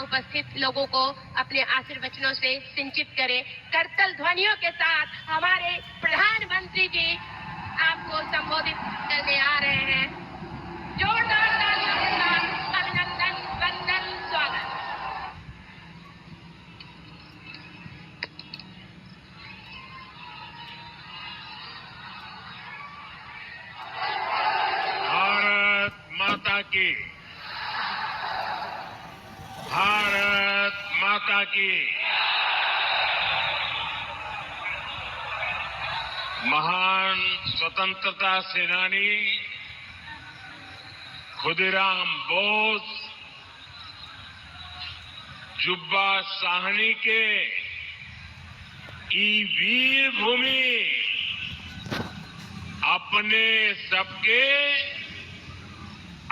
उपस्थित लोगों को अपने आशीर्वचनों से सिंचित करें। करतल ध्वनियों के साथ हमारे प्रधानमंत्री जी आपको संबोधित करने आ रहे हैं। जोरदार तालियों के साथ अभिनंदन, वंदन, स्वागत। भारत माता की, भारत माता की। महान स्वतंत्रता सेनानी खुदीराम बोस जुब्बा साहनी के ई वीर भूमि अपने सबके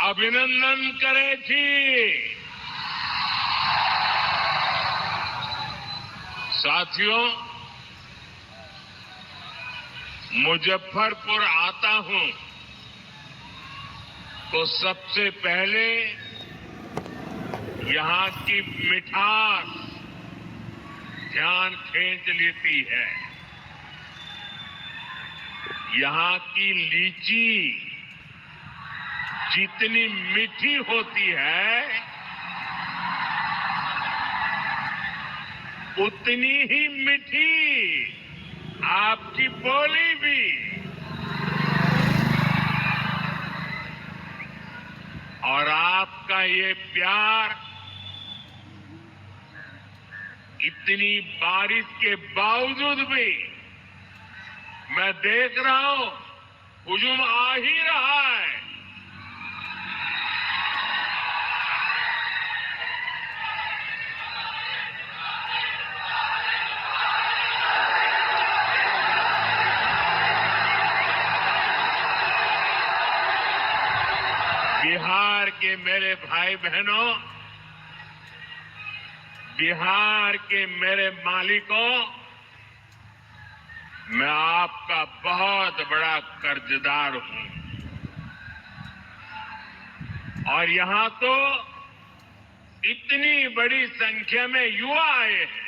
अभिनंदन करे थी। साथियों, मुजफ्फरपुर आता हूं तो सबसे पहले यहां की मिठास ध्यान खींच लेती है। यहां की लीची जितनी मीठी होती है उतनी ही मीठी आपकी बोली भी। और आपका ये प्यार इतनी बारिश के बावजूद भी मैं देख रहा हूं हुजूम आ ही रहा है। बिहार के मेरे भाई बहनों, बिहार के मेरे मालिकों, मैं आपका बहुत बड़ा कर्जदार हूं। और यहां तो इतनी बड़ी संख्या में युवा आए हैं।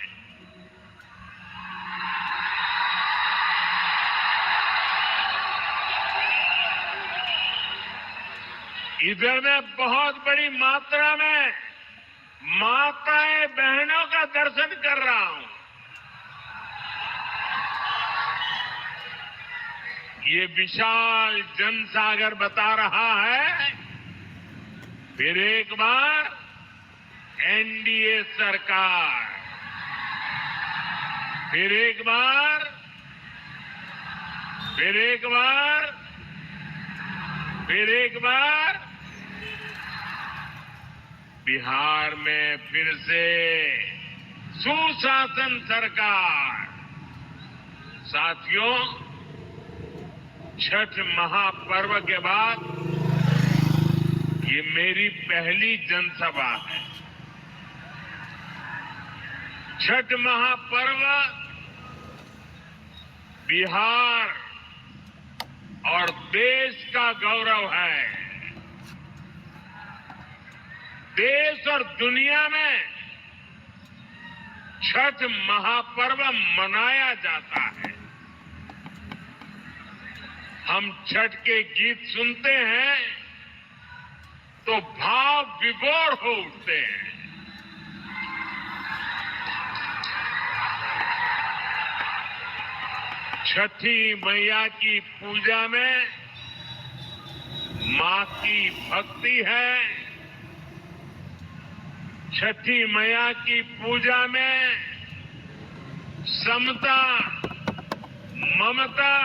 इधर मैं बहुत बड़ी मात्रा में माताएं बहनों का दर्शन कर रहा हूं। ये विशाल जनसागर बता रहा है फिर एक बार एनडीए सरकार, फिर एक बार बिहार में फिर से सुशासन सरकार। साथियों, छठ महापर्व के बाद ये मेरी पहली जनसभा है। छठ महापर्व बिहार और देश का गौरव है। देश और दुनिया में छठ महापर्व मनाया जाता है। हम छठ के गीत सुनते हैं तो भाव विभोर हो उठते हैं। छठी मैया की पूजा में मां की भक्ति है। छठी मैया की पूजा में समता, ममता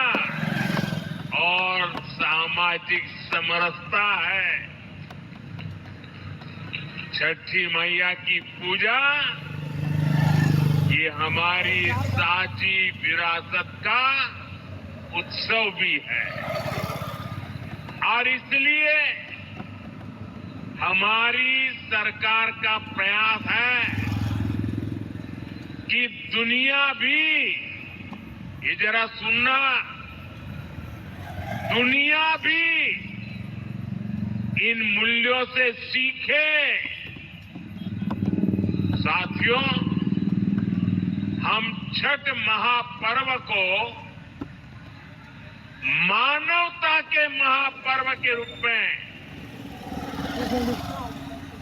और सामाजिक समरसता है। छठी मैया की पूजा ये हमारी साझी विरासत का उत्सव भी है। और इसलिए हमारी सरकार का प्रयास है कि दुनिया भी, ये जरा सुनना, दुनिया भी इन मूल्यों से सीखे साथियों, हम छठ महापर्व को मानवता के महापर्व के रूप में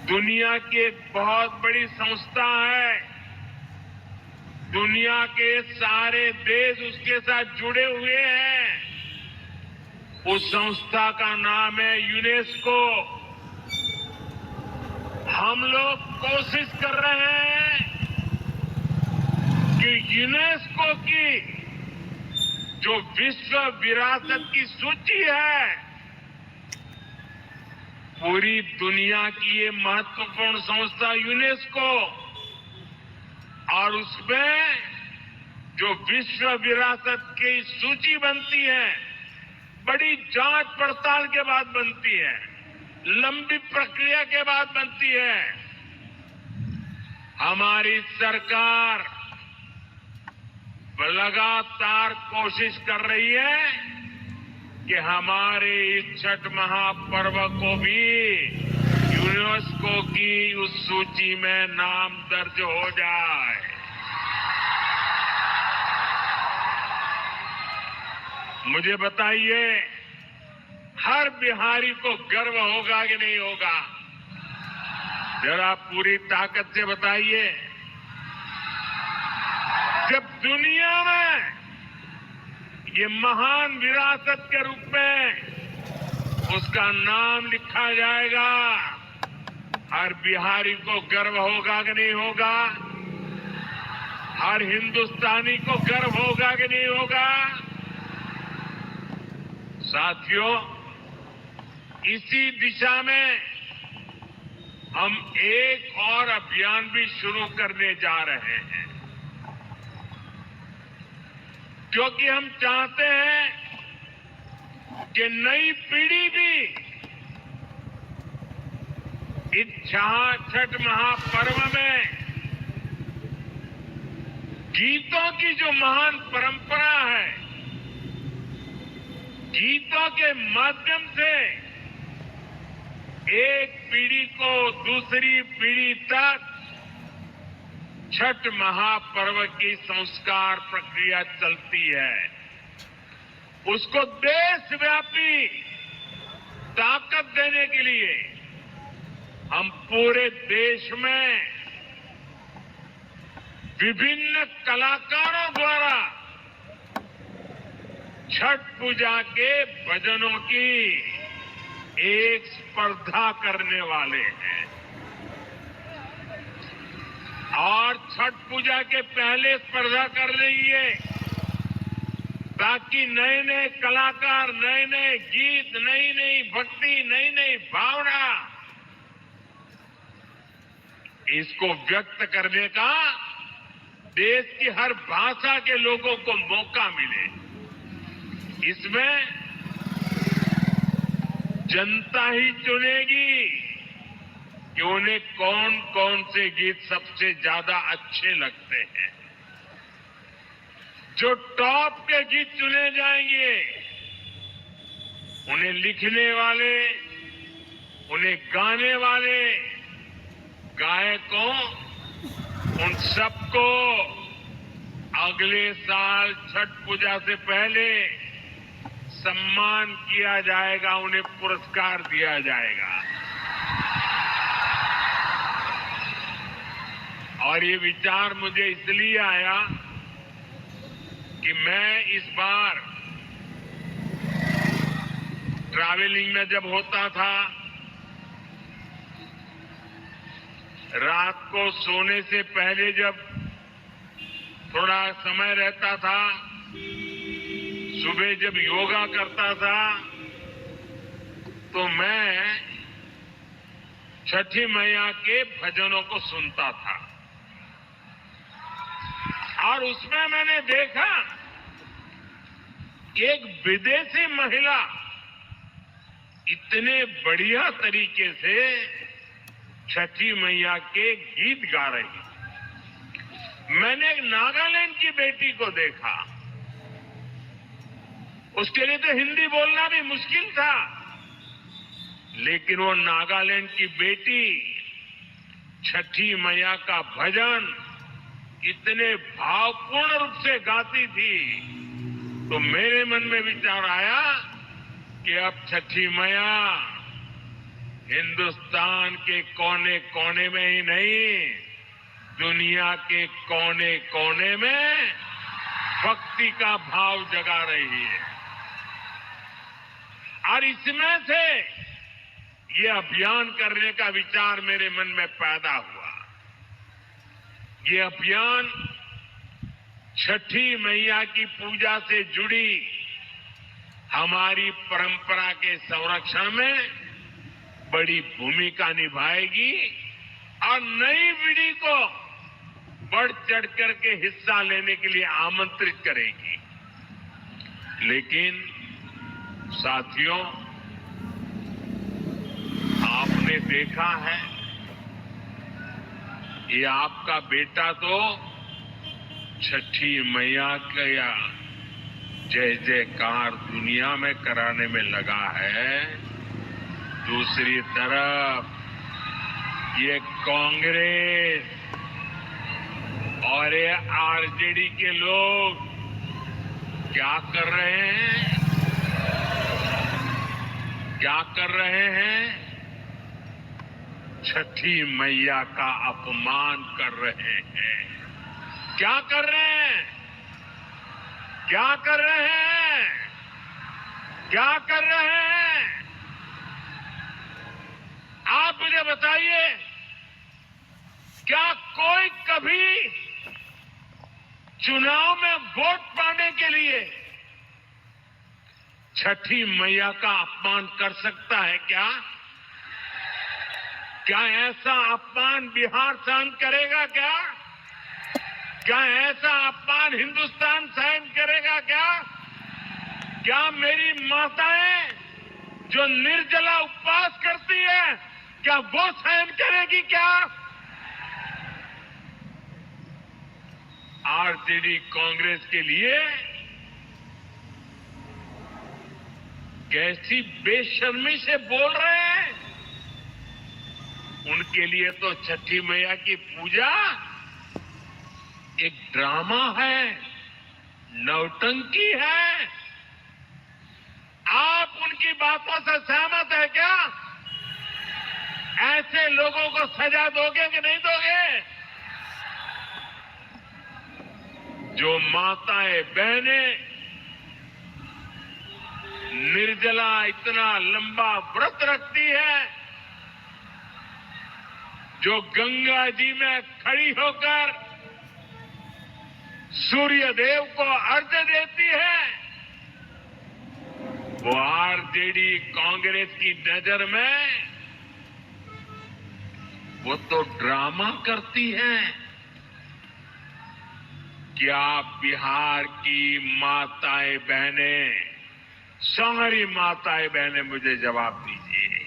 दुनिया की एक बहुत बड़ी संस्था है, दुनिया के सारे देश उसके साथ जुड़े हुए हैं। उस संस्था का नाम है यूनेस्को। हम लोग कोशिश कर रहे हैं कि यूनेस्को की जो विश्व विरासत की सूची है, पूरी दुनिया की ये महत्वपूर्ण संस्था यूनेस्को, और उसमें जो विश्व विरासत की सूची बनती है, बड़ी जांच पड़ताल के बाद बनती है, लंबी प्रक्रिया के बाद बनती है। हमारी सरकार लगातार कोशिश कर रही है कि हमारे इस छठ महापर्व को भी यूनेस्को की उस सूची में नाम दर्ज हो जाए। मुझे बताइए, हर बिहारी को गर्व होगा कि नहीं होगा? जरा पूरी ताकत से बताइए। जब दुनिया में ये महान विरासत के रूप में उसका नाम लिखा जाएगा, हर बिहारी को गर्व होगा कि नहीं होगा? हर हिंदुस्तानी को गर्व होगा कि नहीं होगा? साथियों, इसी दिशा में हम एक और अभियान भी शुरू करने जा रहे हैं, क्योंकि हम चाहते हैं कि नई पीढ़ी भी इस छठ महापर्व में गीतों की जो महान परंपरा है, गीतों के माध्यम से एक पीढ़ी को दूसरी पीढ़ी तक छठ महापर्व की संस्कार प्रक्रिया चलती है, उसको देशव्यापी ताकत देने के लिए हम पूरे देश में विभिन्न कलाकारों द्वारा छठ पूजा के भजनों की एक स्पर्धा करने वाले हैं। और छठ पूजा के पहले स्पर्धा कर रही है, ताकि नए नए कलाकार, नए नए गीत, नई नई भक्ति, नई नई भावना, इसको व्यक्त करने का देश की हर भाषा के लोगों को मौका मिले। इसमें जनता ही चुनेगी कि उन्हें कौन कौन से गीत सबसे ज्यादा अच्छे लगते हैं। जो टॉप के गीत चुने जाएंगे, उन्हें लिखने वाले, उन्हें गाने वाले गायकों, उन सबको अगले साल छठ पूजा से पहले सम्मान किया जाएगा, उन्हें पुरस्कार दिया जाएगा। और ये विचार मुझे इसलिए आया कि मैं इस बार ट्रैवलिंग में जब होता था, रात को सोने से पहले जब थोड़ा समय रहता था, सुबह जब योगा करता था, तो मैं छठी मैया के भजनों को सुनता था। और उसमें मैंने देखा कि एक विदेशी महिला इतने बढ़िया तरीके से छठी मैया के गीत गा रही। मैंने एक नागालैंड की बेटी को देखा, उसके लिए तो हिंदी बोलना भी मुश्किल था, लेकिन वो नागालैंड की बेटी छठी मैया का भजन इतने भावपूर्ण रूप से गाती थी तो मेरे मन में विचार आया कि अब छठी मैया हिंदुस्तान के कोने कोने में ही नहीं, दुनिया के कोने कोने में भक्ति का भाव जगा रही है। और इसमें से ये अभियान करने का विचार मेरे मन में पैदा हुआ। ये अभियान छठी मैया की पूजा से जुड़ी हमारी परंपरा के संरक्षण में बड़ी भूमिका निभाएगी और नई पीढ़ी को बढ़ चढ़ करके हिस्सा लेने के लिए आमंत्रित करेगी। लेकिन साथियों, आपने देखा है ये आपका बेटा तो छठी मैया का जय जयकार दुनिया में कराने में लगा है। दूसरी तरफ ये कांग्रेस और ये आरजेडी के लोग क्या कर रहे हैं? क्या कर रहे हैं? छठी मैया का अपमान कर रहे हैं। क्या कर रहे हैं? क्या कर रहे हैं? क्या कर रहे हैं? आप मुझे बताइए, क्या कोई कभी चुनाव में वोट पाने के लिए छठी मैया का अपमान कर सकता है क्या? क्या ऐसा अपमान बिहार सहन करेगा क्या? क्या ऐसा अपमान हिंदुस्तान सहन करेगा क्या? क्या मेरी माताएं जो निर्जला उपवास करती है, क्या वो सहन करेगी क्या? आरजेडी कांग्रेस के लिए कैसी बेशर्मी से बोल रहे हैं। उनके लिए तो छठी मैया की पूजा एक ड्रामा है, नौटंकी है। आप उनकी बातों से सहमत है क्या? ऐसे लोगों को सजा दोगे कि नहीं दोगे? जो माताएं बहनें निर्जला इतना लंबा व्रत रखती है, जो गंगा जी में खड़ी होकर सूर्य देव को अर्घ्य देती है, वो आरजेडी कांग्रेस की नजर में वो तो ड्रामा करती है। क्या बिहार की माताएं बहनें, शहरी माताएं बहनें मुझे जवाब दीजिए,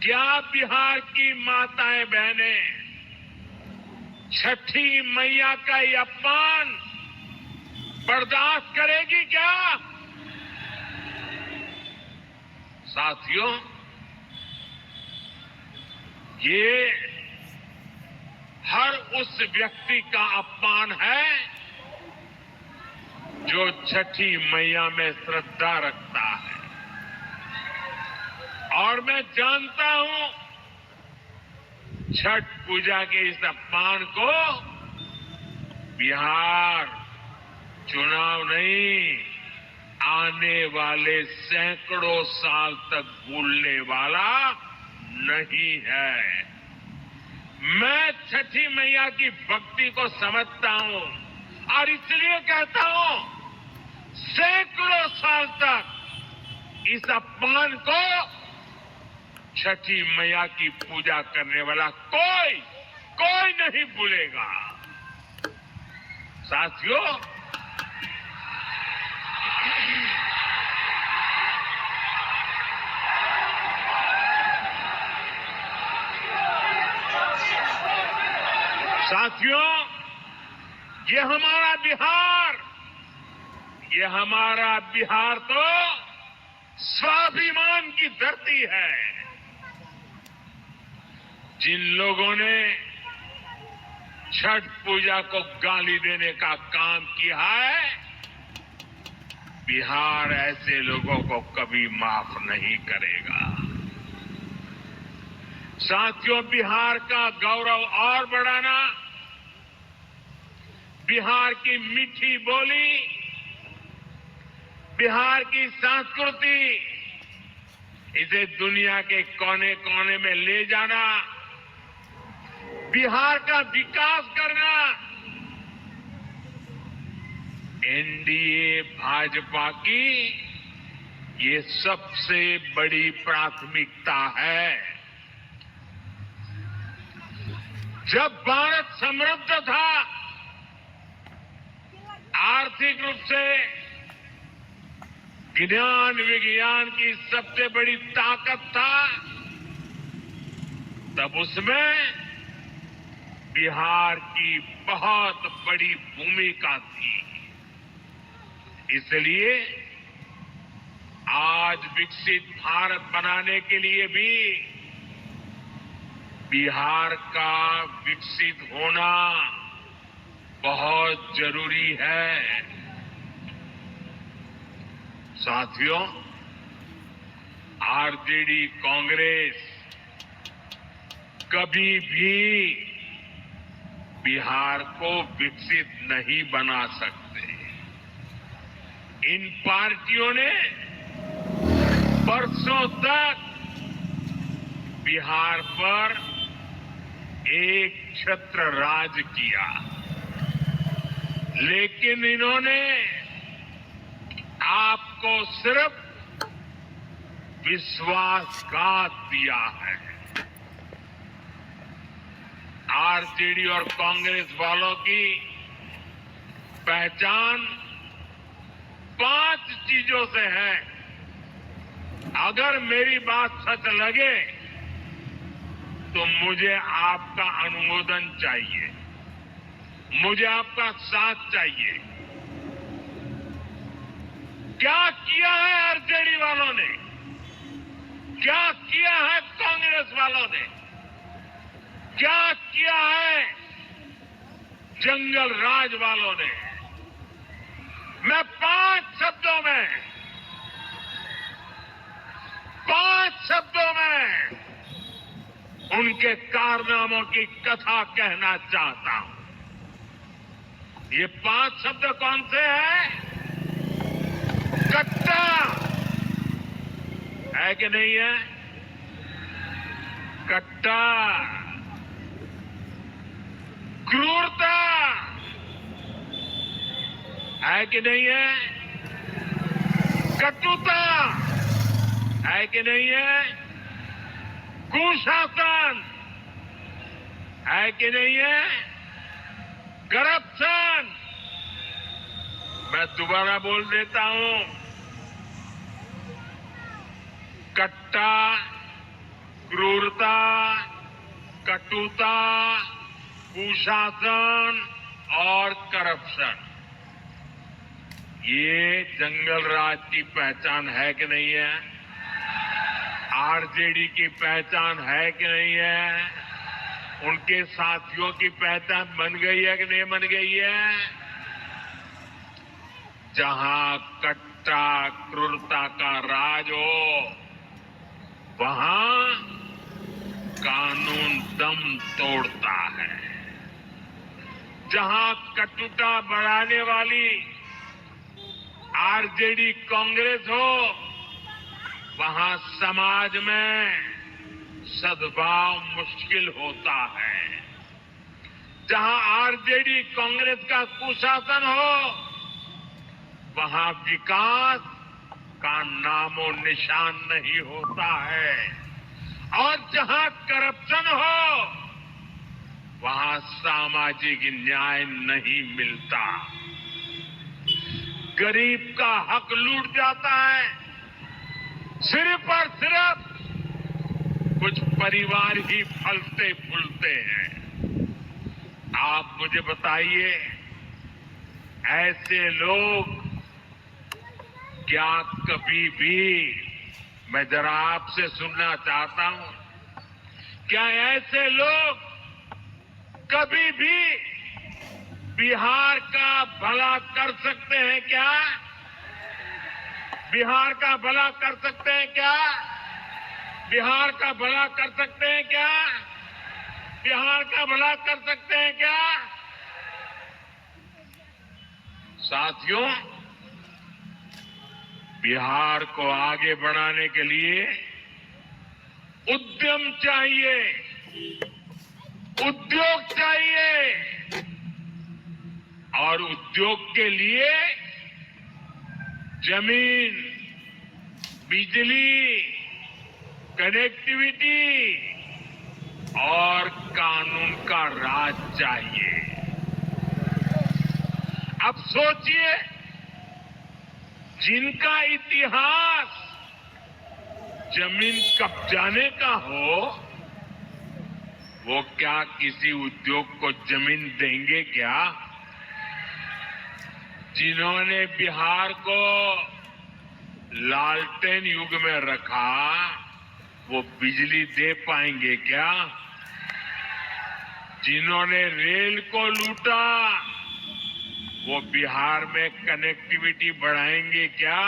क्या बिहार की माताएं बहनें छठी मैया का ये अपमान बर्दाश्त करेगी क्या? साथियों, ये हर उस व्यक्ति का अपमान है जो छठी मैया में श्रद्धा रखता है। और मैं जानता हूं छठ पूजा के इस अपमान को बिहार चुनाव नहीं, आने वाले सैकड़ों साल तक भूलने वाला नहीं है। मैं छठी मैया की भक्ति को समझता हूं और इसलिए कहता हूं, सैकड़ों साल तक इस अपमान को छठी मैया की पूजा करने वाला कोई नहीं भूलेगा। साथियों, ये हमारा बिहार तो स्वाभिमान की धरती है। जिन लोगों ने छठ पूजा को गाली देने का काम किया है, बिहार ऐसे लोगों को कभी माफ नहीं करेगा। साथियों, बिहार का गौरव और बढ़ाना, बिहार की मीठी बोली, बिहार की संस्कृति, इसे दुनिया के कोने कोने में ले जाना, बिहार का विकास करना, एनडीए भाजपा की ये सबसे बड़ी प्राथमिकता है। जब भारत समृद्ध था, आर्थिक रूप से ज्ञान विज्ञान की सबसे बड़ी ताकत था, तब उसमें बिहार की बहुत बड़ी भूमिका थी। इसलिए आज विकसित भारत बनाने के लिए भी बिहार का विकसित होना बहुत जरूरी है। साथियों, आरजेडी कांग्रेस कभी भी बिहार को विकसित नहीं बना सकते। इन पार्टियों ने बरसों तक बिहार पर एक छत्र राज किया, लेकिन इन्होंने आपको सिर्फ विश्वासघात दिया है। आरजेडी और कांग्रेस वालों की पहचान 5 चीजों से है। अगर मेरी बात सच लगे तो मुझे आपका अनुमोदन चाहिए, मुझे आपका साथ चाहिए। क्या किया है आरजेडी वालों ने, क्या किया है कांग्रेस वालों ने, क्या किया है जंगल राज वालों ने? मैं 5 शब्दों में उनके कारनामों की कथा कहना चाहता हूं। ये 5 शब्द कौन से हैं? कट्टा है कि नहीं है? कट्टा, क्रूरता है कि नहीं है? कटुता है कि नहीं है? कुशासन है कि नहीं है? करप्शन, मैं दोबारा बोल देता हूं, कट्टा, क्रूरता, कटुता, कुशासन और करप्शन, ये जंगल राज की पहचान है कि नहीं है? आरजेडी की पहचान है कि नहीं है? उनके साथियों की पहचान बन गई है कि नहीं बन गई है? जहां कट्टा क्रूरता का राज हो, वहां कानून दम तोड़ता है। जहां कटुता बढ़ाने वाली आरजेडी कांग्रेस हो, वहां समाज में सद्भाव मुश्किल होता है। जहां आरजेडी कांग्रेस का कुशासन हो, वहां विकास का नामो निशान नहीं होता है। और जहां करप्शन हो, वहां सामाजिक न्याय नहीं मिलता। गरीब का हक लूट जाता है। सिर्फ और सिर्फ कुछ परिवार ही फलते फूलते हैं। आप मुझे बताइए, ऐसे लोग क्या कभी भी, मैं जरा आपसे सुनना चाहता हूं, क्या ऐसे लोग कभी भी बिहार का भला कर सकते हैं क्या? बिहार का भला कर सकते हैं क्या? बिहार का भला कर सकते हैं क्या? बिहार का भला कर सकते हैं क्या? साथियों, बिहार को आगे बढ़ाने के लिए उद्यम चाहिए, उद्योग चाहिए और उद्योग के लिए जमीन, बिजली, कनेक्टिविटी और कानून का राज चाहिए। अब सोचिए, जिनका इतिहास जमीन कब्जाने का हो, वो क्या किसी उद्योग को जमीन देंगे क्या? जिन्होंने बिहार को लालटेन युग में रखा, वो बिजली दे पाएंगे क्या? जिन्होंने रेल को लूटा, वो बिहार में कनेक्टिविटी बढ़ाएंगे क्या?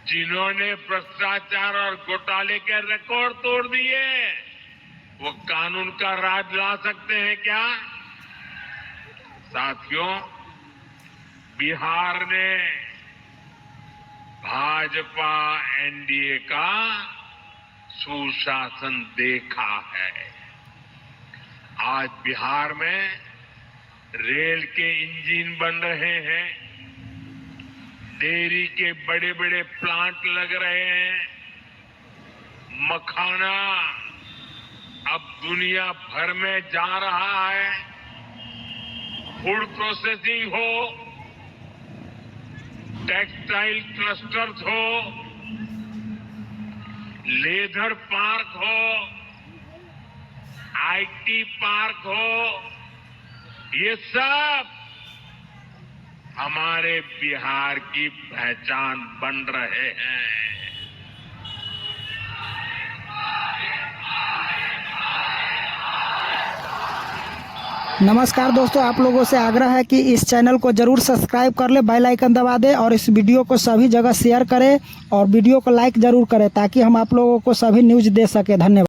जिन्होंने भ्रष्टाचार और घोटाले के रिकॉर्ड तोड़ दिए, वो कानून का राज ला सकते हैं क्या? साथियों, बिहार ने भाजपा एनडीए का सुशासन देखा है। आज बिहार में रेल के इंजन बन रहे हैं, डेयरी के बड़े बड़े प्लांट लग रहे हैं, मखाना अब दुनिया भर में जा रहा है, फूड प्रोसेसिंग हो, टेक्सटाइल क्लस्टर्स हो, लेदर पार्क हो, आईटी पार्क हो, ये सब हमारे बिहार की पहचान बन रहे हैं। नमस्कार दोस्तों, आप लोगों से आग्रह है कि इस चैनल को जरूर सब्सक्राइब कर ले, बेल आइकन दबा दें और इस वीडियो को सभी जगह शेयर करें और वीडियो को लाइक जरूर करें ताकि हम आप लोगों को सभी न्यूज़ दे सके। धन्यवाद।